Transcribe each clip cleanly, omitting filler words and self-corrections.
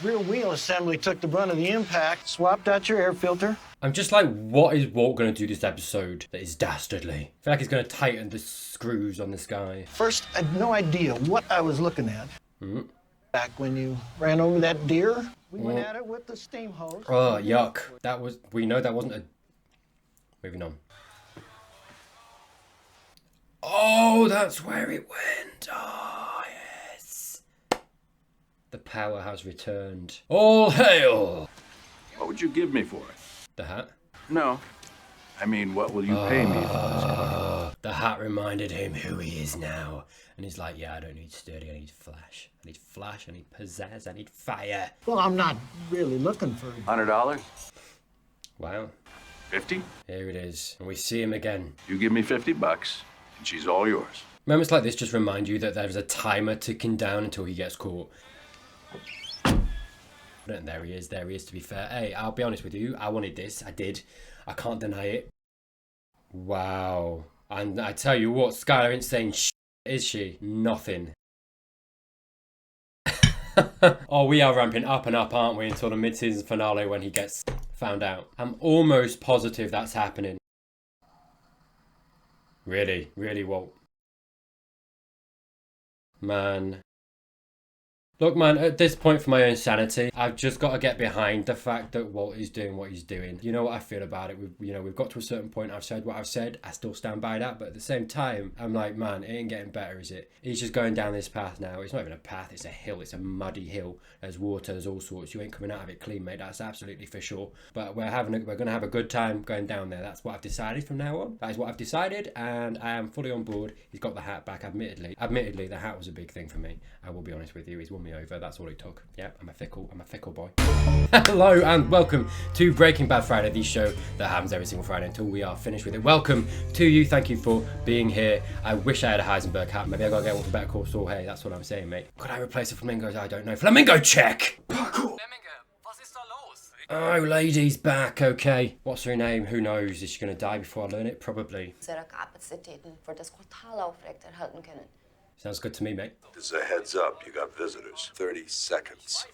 Rear wheel assembly took the brunt of the impact. Swapped out your air filter. I'm just like, what is Walt going to do this episode that is dastardly? I feel like he's going to tighten the screws on this guy. First, I had no idea what I was looking at. Back when you ran over that deer, we went at it with the steam hose. Oh, yuck. We know that wasn't a... Moving on. Oh, that's where it went. Oh, yes. The power has returned. All hail! What would you give me for it? The hat? No. I mean, what will you pay me for this? The hat reminded him who he is now. And he's like, yeah, I don't need sturdy, I need flash. I need flash, I need pizzazz, I need fire. Well, I'm not really looking for it. $100? Wow. 50? Here it is. And we see him again. You give me $50, and she's all yours. Moments like this just remind you that there's a timer ticking down until he gets caught. And there he is, to be fair. Hey, I'll be honest with you, I wanted this, I did. I can't deny it. Wow. And I tell you what, Skyler ain't saying shit, is she? Nothing. Oh, we are ramping up and up, aren't we, until the mid-season finale when he gets found out. I'm almost positive that's happening. Really, Walt. Man. Look, man, at this point for my own sanity, I've just got to get behind the fact that Walt is doing what he's doing. You know what I feel about it. We've got to a certain point. I've said what I've said. I still stand by that. But at the same time, I'm like, man, it ain't getting better, is it? He's just going down this path now. It's not even a path. It's a hill. It's a muddy hill. There's water. There's all sorts. You ain't coming out of it clean, mate. That's absolutely for sure. But we're going to have a good time going down there. That's what I've decided from now on. That is what I've decided. And I am fully on board. He's got the hat back, admittedly. Admittedly, the hat was a big thing for me. I will be honest with you. He's won me over. That's all it took. Yeah, I'm a fickle boy. Hello and welcome to Breaking Bad Friday, the show that happens every single Friday until we are finished with it. Welcome to you. Thank you for being here. I wish I had a Heisenberg hat. Maybe I gotta get one for Better Call Saul. Hey, that's what I'm saying, mate. Could I replace the flamingos? I don't know. Flamingo check! Oh, lady's back. Okay. What's her name? Who knows? Is she gonna die before I learn it? Probably. Sounds good to me, mate. This is a heads up. You got visitors. 30 seconds.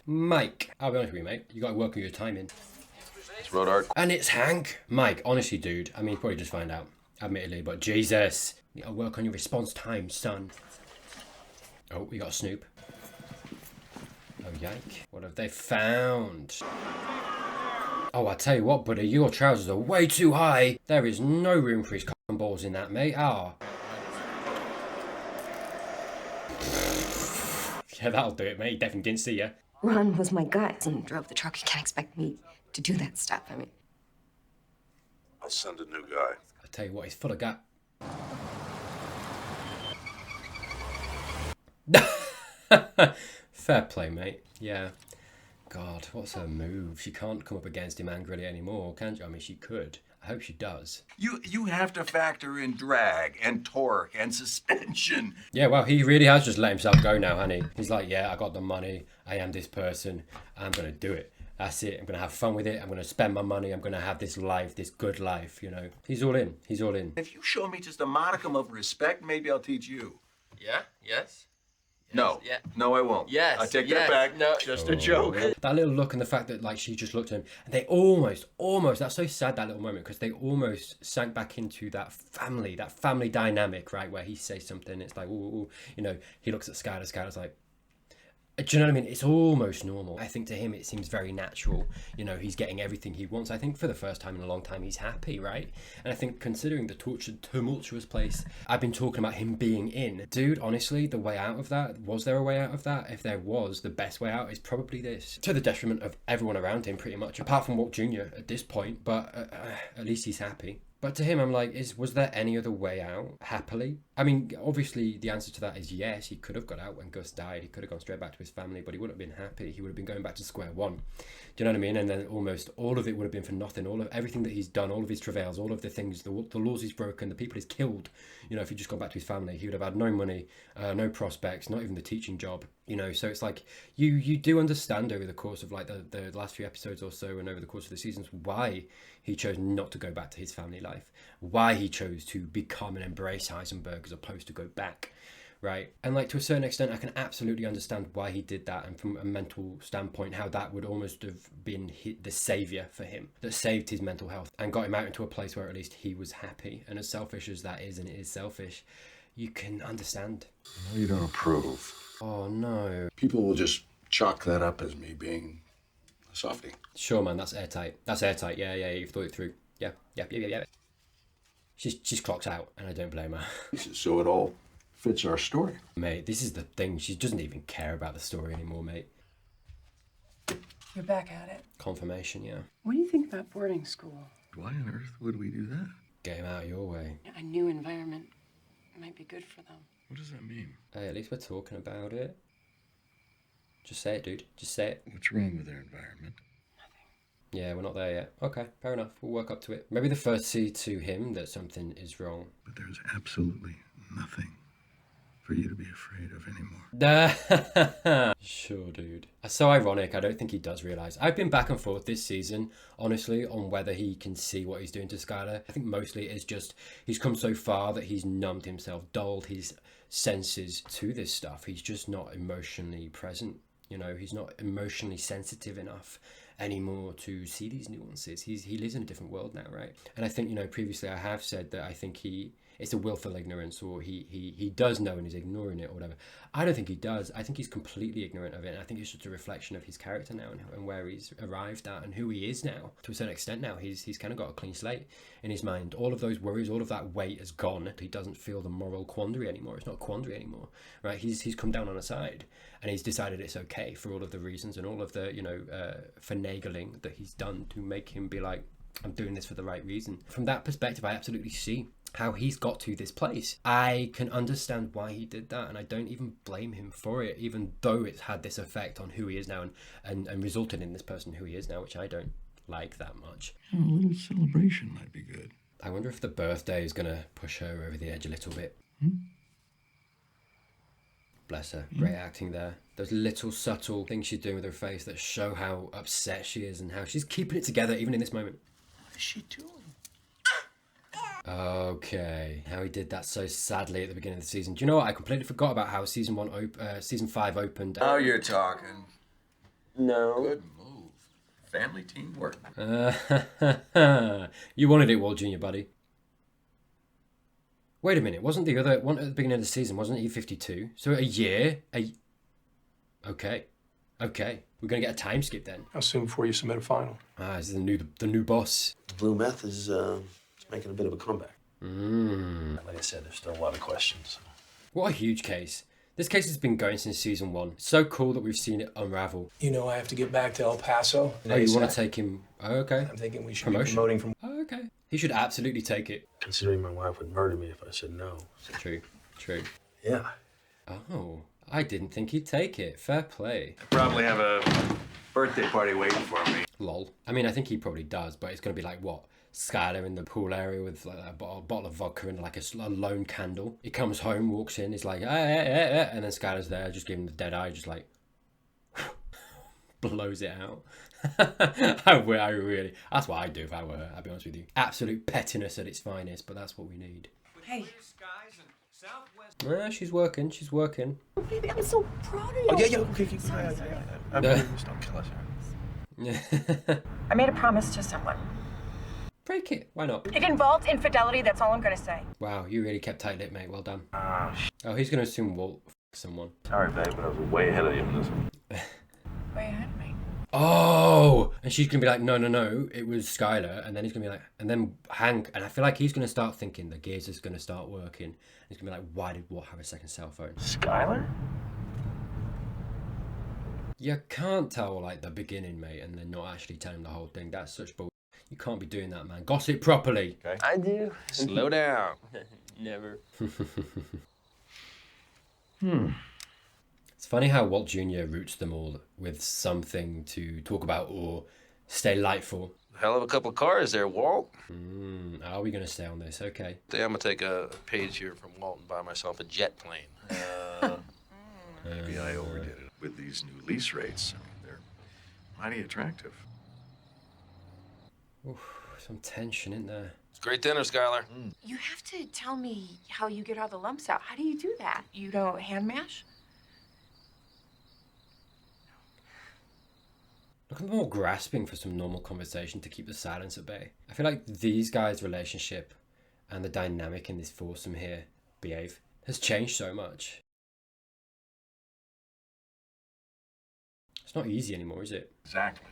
Mike, I'll be honest with you, mate. You gotta work on your timing. It's road art. And it's Hank. Mike, honestly, dude. I mean, you probably just find out, admittedly, but Jesus. You gotta work on your response time, son. Oh, we got a Snoop. Oh, yike. What have they found? Oh, I tell you what, buddy. Your trousers are way too high. There is no room for his cock and balls in that, mate. Ah. Yeah, that'll do it, mate. He definitely didn't see you. Ron was my gut and drove the truck. You can't expect me to do that stuff. I mean... I'll send a new guy. I tell you what, he's full of gap. Fair play, mate. Yeah. God, what's her move? She can't come up against him angrily anymore, can she? I mean, she could. I hope she does. You have to factor in drag and torque and suspension. Yeah, well, he really has just let himself go now, hasn't he? He's like, yeah, I got the money. I am this person. I'm going to do it. That's it. I'm going to have fun with it. I'm going to spend my money. I'm going to have this life, this good life, you know. He's all in. He's all in. If you show me just a modicum of respect, maybe I'll teach you. Yeah? Yes? No. Yeah. No, I won't. Yes. I take that back. No. Just a joke. That little look and the fact that like she just looked at him and they almost, that's so sad, that little moment, because they almost sank back into that family dynamic, right? Where he says something, it's like, ooh, you know, he looks at Skyler, Skyler's like, do you know what I mean? It's almost normal. I think to him it seems very natural. You know, he's getting everything he wants. I think for the first time in a long time he's happy, right? And I think considering the tortured, tumultuous place I've been talking about him being in, dude, honestly, the way out of that, was there a way out of that? If there was, the best way out is probably this. To the detriment of everyone around him, pretty much, apart from Walt Jr. at this point, but at least he's happy. But to him, I'm like, was there any other way out? Happily? I mean, obviously, the answer to that is yes. He could have got out when Gus died. He could have gone straight back to his family, but he wouldn't have been happy. He would have been going back to square one. Do you know what I mean? And then almost all of it would have been for nothing. All of everything that he's done, all of his travails, all of the things, the laws he's broken, the people he's killed. You know, if he'd just gone back to his family, he would have had no money, no prospects, not even the teaching job. You know, so it's like you do understand over the course of like the last few episodes or so, and over the course of the seasons, why he chose not to go back to his family life, why he chose to become and embrace Heisenberg as opposed to go back. right? And like to a certain extent, I can absolutely understand why he did that, and from a mental standpoint, how that would almost have been the savior for him, that saved his mental health and got him out into a place where at least he was happy. And as selfish as that is, and it is selfish, you can understand. No, you don't approve. Oh no. People will just chalk that up as me being a softie. Sure, man, that's airtight. That's airtight. Yeah, you've thought it through. Yeah. She's clocked out, and I don't blame her. So it all fits our story. Mate, this is the thing. She doesn't even care about the story anymore, mate. You're back at it. Confirmation, yeah. What do you think about boarding school? Why on earth would we do that? Get him out your way. A new environment might be good for them. What does that mean? Hey, at least we're talking about it. Just say it, dude. Just say it. What's wrong with their environment? Yeah, we're not there yet. Okay, fair enough. We'll work up to it. Maybe the first seed to him that something is wrong. But there's absolutely nothing for you to be afraid of anymore. Sure, dude. That's so ironic. I don't think he does realise. I've been back and forth this season, honestly, on whether he can see what he's doing to Skyler. I think mostly it's just he's come so far that he's numbed himself, dulled his senses to this stuff. He's just not emotionally present. You know, he's not emotionally sensitive enough anymore to see these nuances. He lives in a different world now, right? And I think, you know, previously I have said that I think it's a willful ignorance, or he does know and is ignoring it or whatever. I don't think he does. I think he's completely ignorant of it, and I think it's just a reflection of his character now and where he's arrived at and who he is now. To a certain extent now, he's kind of got a clean slate in his mind. All of those worries, all of that weight is gone. He doesn't feel the moral quandary anymore. It's not a quandary anymore, right? He's come down on a side, and he's decided it's okay for all of the reasons and all of the, you know, finagling that he's done to make him be like, I'm doing this for the right reason. From that perspective, I absolutely see how he's got to this place. I can understand why he did that, and I don't even blame him for it, even though it's had this effect on who he is now and resulted in this person who he is now, which I don't like that much. A little celebration might be good. I wonder if the birthday is going to push her over the edge a little bit. Bless her. Great acting there. Those little subtle things she's doing with her face that show how upset she is and how she's keeping it together even in this moment. What is she doing? Okay, how he did that so sadly at the beginning of the season. Do you know what? I completely forgot about how season 5 opened. Now you're talking. No. Good move. Family teamwork. You wanted it, Walt Jr., buddy. Wait a minute, wasn't the other one at the beginning of the season, wasn't he 52? So a year? Okay. We're going to get a time skip then. How soon before you submit a final? This is the new boss. Blue meth is making a bit of a comeback. Like I said, there's still a lot of questions. What a huge case. This case has been going since season 1. So cool that we've seen it unravel. You know, I have to get back to El Paso. Oh, you want to take him? Oh, okay. I'm thinking we should be promoting from... Oh, okay. He should absolutely take it. Considering my wife would murder me if I said no. True. Yeah. Oh, I didn't think he'd take it. Fair play. Probably have a birthday party waiting for me. Lol. I mean, I think he probably does, but it's going to be like, what? Skyler in the pool area with like a bottle of vodka and like a lone candle. He comes home, walks in, he's like, and then Skyler's there, just giving him the dead eye, just like, blows it out. I really, that's what I'd do if I were her, I'll be honest with you. Absolute pettiness at its finest, but that's what we need. Hey. She's working. Oh, baby, I'm so proud of you. Oh, yeah, okay. I'm just don't kill us. I made a promise to someone. Break it. Why not? It involved infidelity, that's all I'm gonna say. Wow, you really kept tight-lipped, mate. Well done. Oh, he's going to assume Walt someone. Sorry, babe, but I was way ahead of you on this one. Way ahead of me. Oh! And she's going to be like, no, it was Skyler. And then he's going to be like, and then Hank, and I feel like he's going to start thinking the gears is going to start working. He's going to be like, why did Walt have a second cell phone? Skyler? You can't tell, like, the beginning, mate, and then not actually tell him the whole thing. That's such bull. You can't be doing that, man. Gossip properly. Okay. I do. Slow down. Never. It's funny how Walt Jr. roots them all with something to talk about or stay light for. Hell of a couple of cars there, Walt. Are we going to stay on this? Okay. I'm going to take a page here from Walt and buy myself a jet plane. Maybe I overdid it with these new lease rates. I mean, they're mighty attractive. Oof, some tension in there. Great dinner, Skyler. You have to tell me how you get all the lumps out. How do you do that? You don't hand mash? Look, I'm more grasping for some normal conversation to keep the silence at bay. I feel like these guys' relationship and the dynamic in this foursome here, Behave, has changed so much. It's not easy anymore, is it? Exactly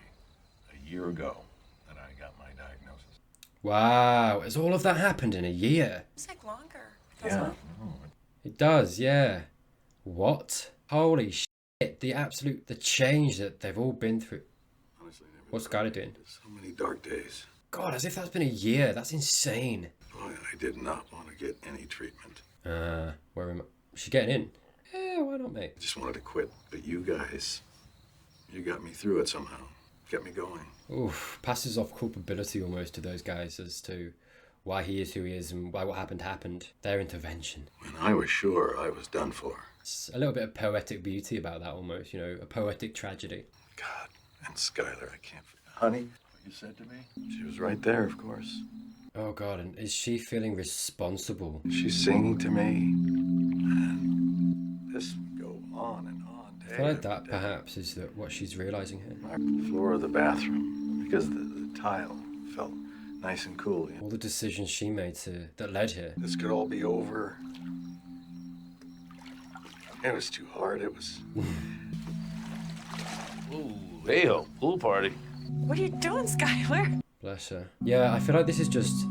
a year ago that I got my diagnosis. Wow, has all of that happened in a year? It's like longer. Yeah. It does, yeah. What? Holy shit, the change that they've all been through. Honestly, never What's Skyler doing? so many dark days. God, as if that's been a year. That's insane. Boy, I did not want to get any treatment. Where am I? Is she getting in? Yeah, why not, mate? I just wanted to quit, but you guys, you got me through it somehow. Kept me going. Oof, passes off culpability almost to those guys as to why he is who he is and why what happened. Their intervention. When I was sure I was done for. It's a little bit of poetic beauty about that almost, you know, a poetic tragedy. God, and Skyler, I can't forget. Honey, what you said to me? She was right there, of course. Oh God, and is she feeling responsible? She's singing to me. And this would go on and on. I feel like that perhaps is what she's realizing here. The floor of the bathroom, because the tile felt nice and cool. All the decisions she made that led here. This could all be over. It was too hard. It was. Ooh, hey-ho, pool party. What are you doing, Skyler? Bless her. Yeah, I feel like this is just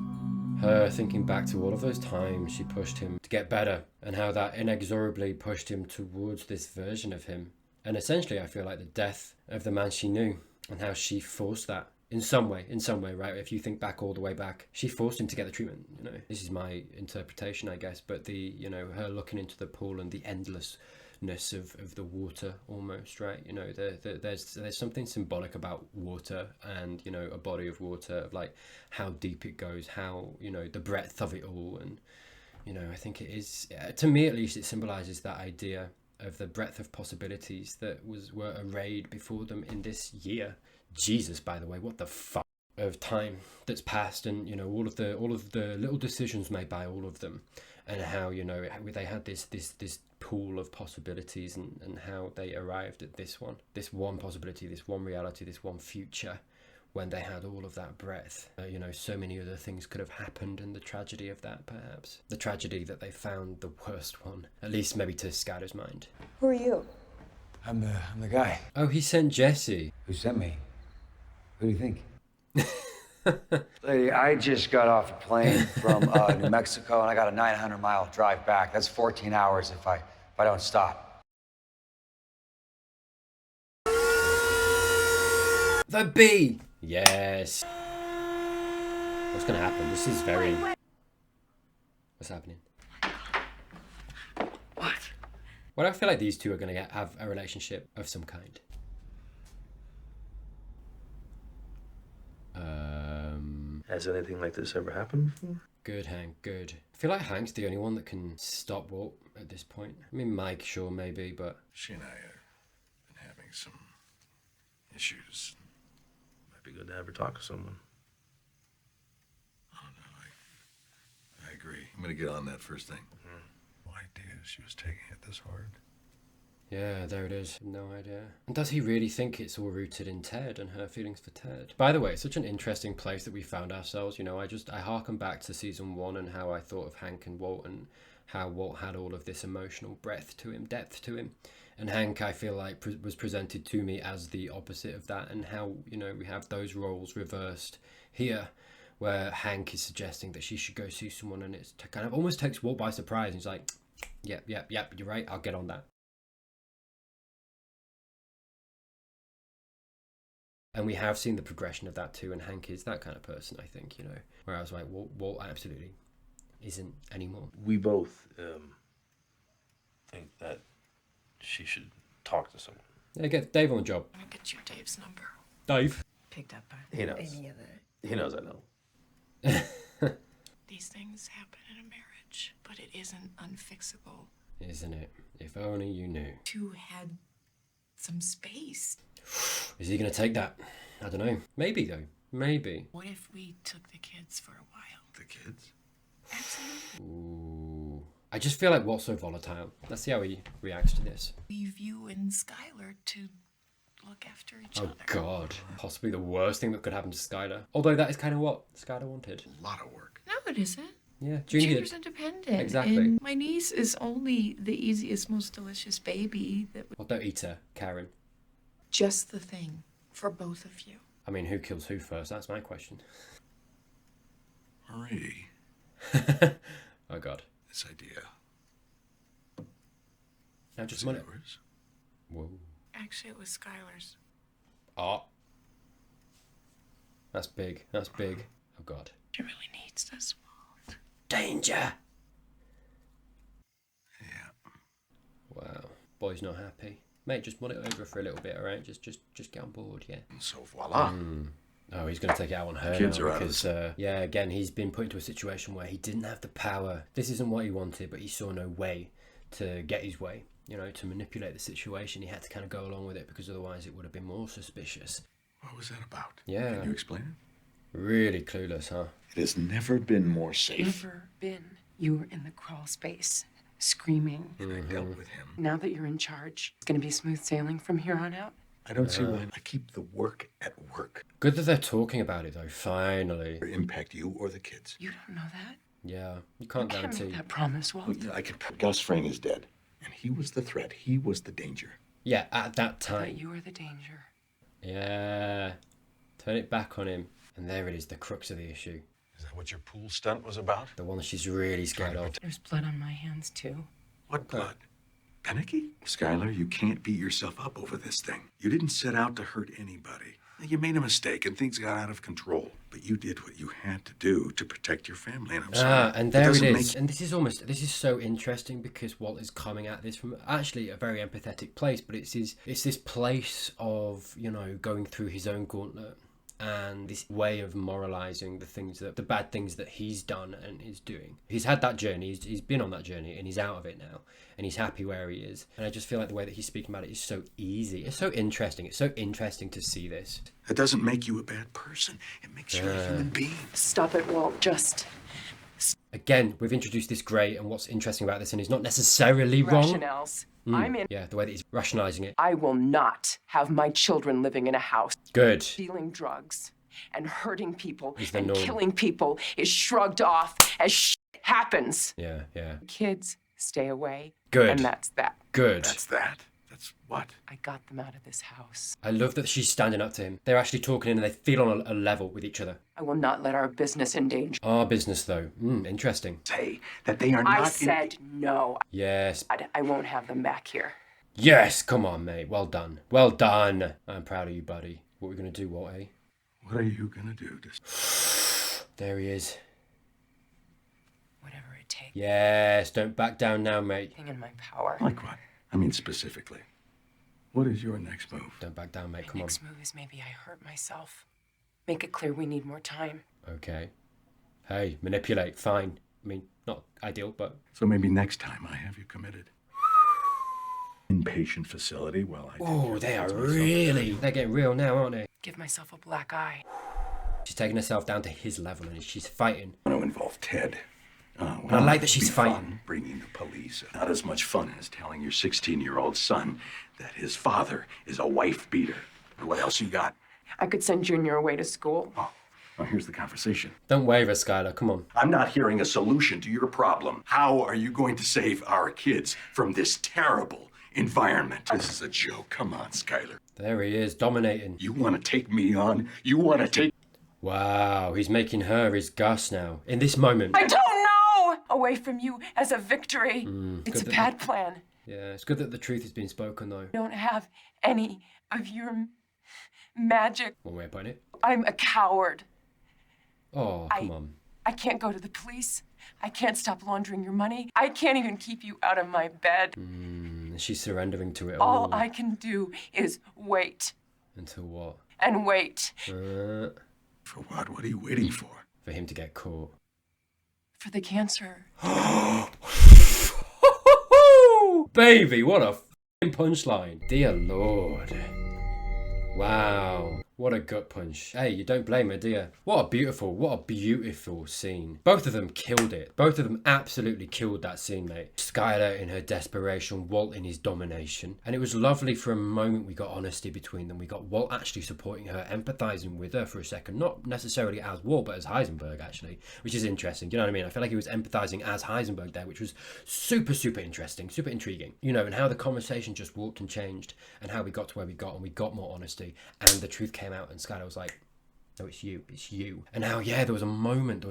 her thinking back to all of those times she pushed him to get better and how that inexorably pushed him towards this version of him. And essentially, I feel like the death of the man she knew and how she forced that in some way, right? If you think back all the way back, she forced him to get the treatment, you know. This is my interpretation, I guess, but her looking into the pool and the endlessness of the water almost, right? You know, there's something symbolic about water and, you know, a body of water, of like how deep it goes, how, you know, the breadth of it all. And, you know, I think it is, to me at least, it symbolizes that idea of the breadth of possibilities that were arrayed before them in this year. Jesus, by the way, what the fuck of time that's passed, and, you know, all of the little decisions made by all of them, and how, you know, they had this pool of possibilities, and how they arrived at this one possibility, this one reality, this one future, when they had all of that breadth. You know, so many other things could have happened, and the tragedy of that, perhaps. The tragedy that they found the worst one, at least maybe to Skyler's mind. Who are you? I'm the guy. Oh, he sent Jesse. Who sent me? Who do you think? Lady, I just got off a plane from New Mexico, and I got a 900-mile drive back. That's 14 hours if I don't stop. The bee! Yes. What's gonna happen? This is very... What's happening? What? Well, I feel like these two are gonna have a relationship of some kind. Has anything like this ever happened before? Good, Hank, good. I feel like Hank's the only one that can stop Walt at this point. I mean, Mike, sure, maybe, but... She and I have been having some issues. Might be good to have her talk to someone. Oh, no, I agree. I'm going to get on that first thing. No idea she was taking it this hard. Yeah, there it is. No idea. And does he really think it's all rooted in Ted and her feelings for Ted? By the way, it's such an interesting place that we found ourselves. You know, I harken back to season 1 and how I thought of Hank and Walt, and how Walt had all of this emotional breadth to him, depth to him. And Hank, I feel like, was presented to me as the opposite of that, and how, you know, we have those roles reversed here, where Hank is suggesting that she should go see someone, and it kind of almost takes Walt by surprise. And he's like, yep, you're right, I'll get on that. And we have seen the progression of that too, and Hank is that kind of person, I think, you know. Where I was like, Walt absolutely isn't anymore. We both think that she should talk to someone. Yeah, get Dave on the job. I'm gonna get you Dave's number. Dave? Picked up by He knows. any of it. He knows I know. These things happen in a marriage, but it isn't unfixable. Isn't it? If only you knew. Two had some space. Is he going to take that? I don't know. Maybe, though. Maybe. What if we took the kids for a while? The kids? Ooh. I just feel like Walt's so volatile. Let's see how he reacts to this. Leave you and Skylar to look after each Oh other. God. Possibly the worst thing that could happen to Skylar. Although that is kind of what Skylar wanted. A lot of work. No, it isn't. Yeah, Junior's independent. Exactly. And my niece is only the easiest, most delicious baby that Well, don't eat her, Karen. just the thing for both of you. I mean, who kills who first? That's my question. Marie, Oh God. this idea. Now just Is it money. yours? Whoa. Actually, it was Skylar's. Oh. That's big. That's big. Oh God. She really needs this. Danger. Yeah. Wow. Boy's not happy. Mate, just mull it over for a little bit, alright? Just get on board, yeah. And so voila. Oh, he's going to take it out on her Kids now are out of because, yeah, again, he's been put into a situation where he didn't have the power. This isn't what he wanted, but he saw no way to get his way, you know, to manipulate the situation. He had to kind of go along with it because otherwise it would have been more suspicious. What was that about? Yeah. Can you explain it? Really clueless, huh? It has never been more safe. Never been. You were in the crawl space, screaming. And I dealt with him. Now that you're in charge, it's gonna be smooth sailing from here on out. I don't see why I keep the work at work. Good that they're talking about it, though, finally. Or impact you or the kids. You don't know that. Yeah, you can't Can't guarantee. make that promise, Walt. Well, I can. Gus Fring is dead. And he was the threat. He was the danger. Yeah, at that But time. you were the danger. Yeah. Turn it back on him. And there it is, the crux of the issue. Is that what your pool stunt was about? The one that she's really scared of. There's blood on my hands, too. What blood? Panicky? Skylar, you can't beat yourself up over this thing. You didn't set out to hurt anybody. You made a mistake and things got out of control. But you did what you had to do to protect your family, and I'm sorry. And there it doesn't is. And this is so interesting because Walt is coming at this from actually a very empathetic place, but it's this place of, you know, going through his own gauntlet and this way of moralizing the bad things that he's done and is doing. He's had that journey, he's been on that journey, and he's out of it now, and he's happy where he is. And I just feel like the way that he's speaking about it is so easy. It's so interesting. It's so interesting to see this. That doesn't make you a bad person. It makes you a human being. Stop it, Walt. Just Again, we've introduced this grey, and what's interesting about this, and he's not necessarily wrong. rationales. I'm in. Yeah, the way that he's rationalising it. I will not have my children living in a house. Good. Dealing drugs and hurting people Is the and norm. killing people is shrugged off as shit happens. Yeah, yeah. Kids, stay away. Good. And that's that. Good. That's that. That's what? I got them out of this house. I love that she's standing up to him. They're actually talking and they feel on a level with each other. I will not let our business in danger. Our business, though. Interesting. Say that they are not. I said no. Yes. I won't have them back here. Yes, come on, mate. Well done. Well done. I'm proud of you, buddy. What are we going to do, Walt, eh? What are you gonna do? There he is. Whatever it takes. Yes, don't back down now, mate. Anything in my power. Like what? I mean, specifically. What is your next move? Don't back down, mate. My Come on. next move is maybe I hurt myself. Make it clear we need more time. Okay. Hey, manipulate. Fine. I mean, not ideal, but... So maybe next time I have you committed. Inpatient facility while I. Oh, they are really... They're getting real now, aren't they? Give myself a black eye. She's taking herself down to his level and she's fighting. I want to involve Ted. And I like that she's fighting. Bringing the police. Not as much fun as telling your 16-year-old son that his father is a wife beater. What else you got? I could send Junior away to school. Oh, well, here's the conversation. Don't waver, Skylar. Come on. I'm not hearing a solution to your problem. How are you going to save our kids from this terrible environment? This is a joke. Come on, Skyler. There he is, dominating. You want to take me on? You want to take... Wow, he's making her his Gus now. In this moment. I don't know! Away from you as a victory. It's a good bad plan. Yeah, it's good that the truth has been spoken, though. I don't have any of your magic. One way of putting it. I'm a coward. Oh, come on. I can't go to the police. I can't stop laundering your money. I can't even keep you out of my bed. She's surrendering to it All I can do is wait Until what? and wait. For what? What are you waiting for? For him to get caught. For the cancer. Baby, what a f***ing punchline. Dear Lord. Wow. What a gut punch. Hey, you don't blame her, do you? What a beautiful scene. Both of them killed it. Both of them absolutely killed that scene, mate. Skyler in her desperation, Walt in his domination. And it was lovely for a moment we got honesty between them. We got Walt actually supporting her, empathizing with her for a second. Not necessarily as Walt, but as Heisenberg, actually. Which is interesting, you know what I mean? I feel like he was empathizing as Heisenberg there, which was super, super interesting, super intriguing. You know, and how the conversation just walked and changed. And how we got to where we got, and we got more honesty. And the truth came out, and Skyler was like, no, it's you. And now, yeah, there was a moment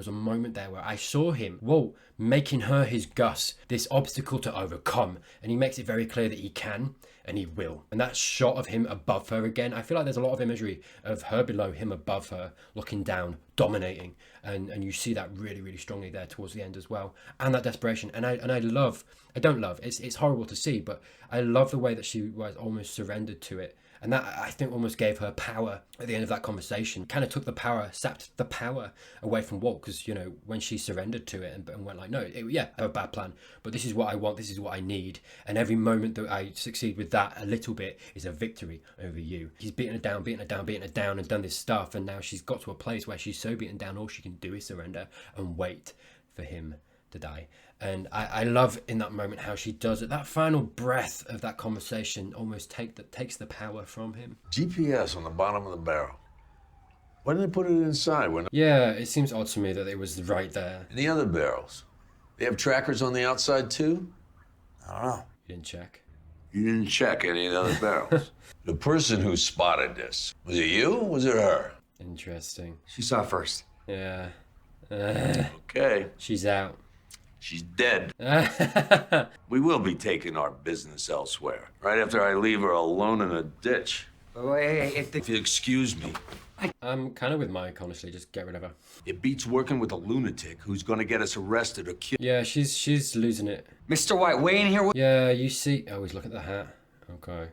there where I saw him, Walt, making her his Gus, this obstacle to overcome, and he makes it very clear that he can and he will. And that shot of him above her again, I feel like there's a lot of imagery of her below, him above her, looking down, dominating, and you see that really, really strongly there towards the end as well. And that desperation, it's horrible to see, but I love the way that she was almost surrendered to it. And that, I think, almost gave her power at the end of that conversation. Kind of took the power, sapped the power away from Walt. Because, you know, when she surrendered to it and went like, no, I have a bad plan, but this is what I want, this is what I need. And every moment that I succeed with that a little bit is a victory over you. He's beaten her down and done this stuff. And now she's got to a place where she's so beaten down, all she can do is surrender and wait for him to die. And I love in that moment how she does it. That final breath of that conversation almost takes the power from him. GPS on the bottom of the barrel. Why didn't they put it inside? Yeah, it seems odd to me that it was right there. And the other barrels? They have trackers on the outside too? I don't know. You didn't check? You didn't check any of the other barrels. The person who spotted this, was it you or was it her? Interesting. She saw it first. Yeah. Okay. She's out. She's dead. We will be taking our business elsewhere. Right after I leave her alone in a ditch. If you excuse me. I'm kind of with Mike, honestly. Just get rid of her. It beats working with a lunatic who's gonna get us arrested or killed. Yeah, she's losing it. Mr. White, way in here. Yeah, you see. Oh, he's looking at the hat. Okay.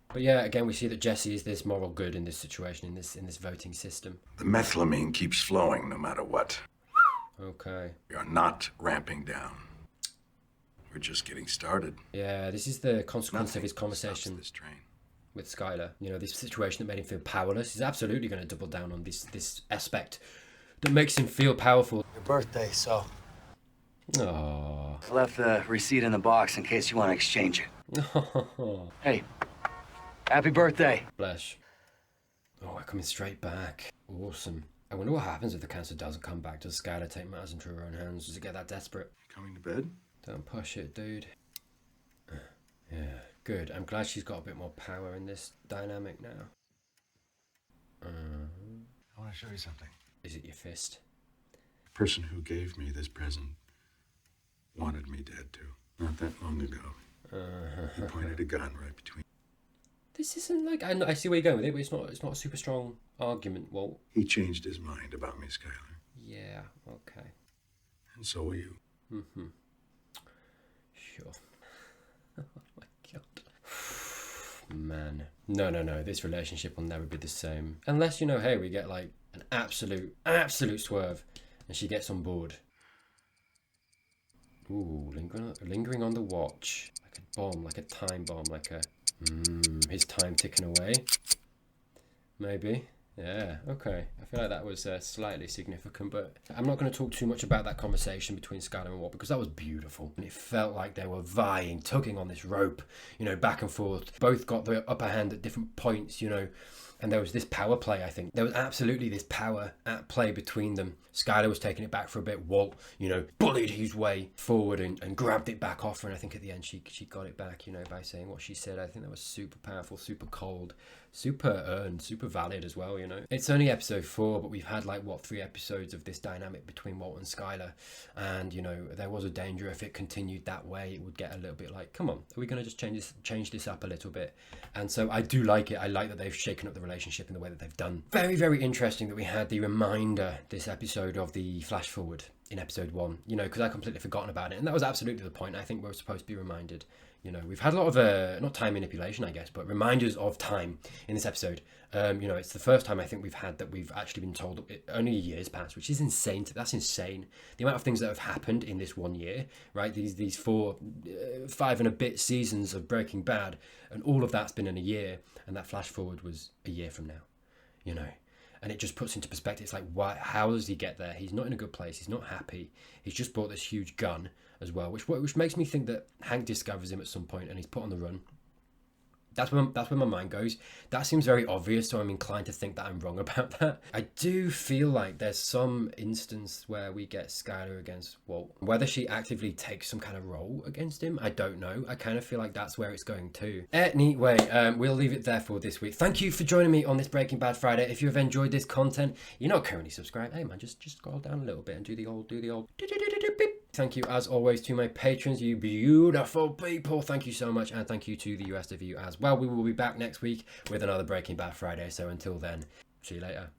But yeah, again, we see that Jesse is this moral good in this situation, in this voting system. The methylamine keeps flowing no matter what. Okay. We are not ramping down. We're just getting started. Yeah, this is the consequence of his conversation this train. with Skyler. You know, this situation that made him feel powerless. He's absolutely going to double down on this aspect that makes him feel powerful. Your birthday, so. Oh. I left the receipt in the box in case you want to exchange it. Hey, happy birthday. Bless. Oh, we're coming straight back. Awesome. I wonder what happens if the cancer doesn't come back. Does Skyler take matters into her own hands? Does it get that desperate? Coming to bed? Don't push it, dude. Yeah, good. I'm glad she's got a bit more power in this dynamic now. I want to show you something. Is it your fist? The person who gave me this present wanted me dead too. Not that long ago. He pointed a gun right between. This isn't like I see where you're going with it, but it's not a super strong argument, Walt. He changed his mind about me, Skyler. Yeah. Okay. And so will you. Mm-hmm. Sure. Oh my god. Man. No. This relationship will never be the same. Unless, you know, hey, we get like an absolute swerve and she gets on board. Ooh, lingering on the watch. Like a bomb, like a time bomb, like a... his time ticking away. Maybe. Yeah, okay. I feel like that was slightly significant, but I'm not going to talk too much about that conversation between Skyler and Walt because that was beautiful. And it felt like they were vying, tugging on this rope, you know, back and forth. Both got the upper hand at different points, you know, and there was this power play, I think. There was absolutely this power at play between them. Skyler was taking it back for a bit. Walt, you know, bullied his way forward and grabbed it back off her. And I think at the end she got it back, you know, by saying what she said. I think that was super powerful, super cold, super earned, super valid as well, you know. It's only episode 4, but we've had like, 3 episodes of this dynamic between Walt and Skyler. And, you know, there was a danger if it continued that way, it would get a little bit like, come on, are we going to just change this up a little bit? And so I do like it. I like that they've shaken up the relationship in the way that they've done. Very, very interesting that we had the reminder this episode of the flash forward in episode 1, you know, because I completely forgotten about it. And that was absolutely the point. I think we're supposed to be reminded. You know, we've had a lot of, not time manipulation, I guess, but reminders of time in this episode. You know, it's the first time I think we've had that we've actually been told that only a year's passed, which is insane. That's insane. The amount of things that have happened in this 1 year, right? These 5 and a bit seasons of Breaking Bad, and all of that's been in a year, and that flash forward was a year from now. you know. And it just puts into perspective, it's like, why? How does he get there? He's not in a good place. He's not happy. He's just bought this huge gun as well, which makes me think that Hank discovers him at some point and he's put on the run. That's where my mind goes. That seems very obvious, so I'm inclined to think that I'm wrong about that. I do feel like there's some instance where we get Skyler against Walt. Whether she actively takes some kind of role against him, I don't know. I kind of feel like that's where it's going to. Anyway, we'll leave it there for this week. Thank you for joining me on this Breaking Bad Friday. If you've enjoyed this content, you're not currently subscribed, hey man, just scroll down a little bit and do the old Thank you, as always, to my patrons, you beautiful people. Thank you so much, and thank you to the US of you as well. We will be back next week with another Breaking Bad Friday, so until then, see you later.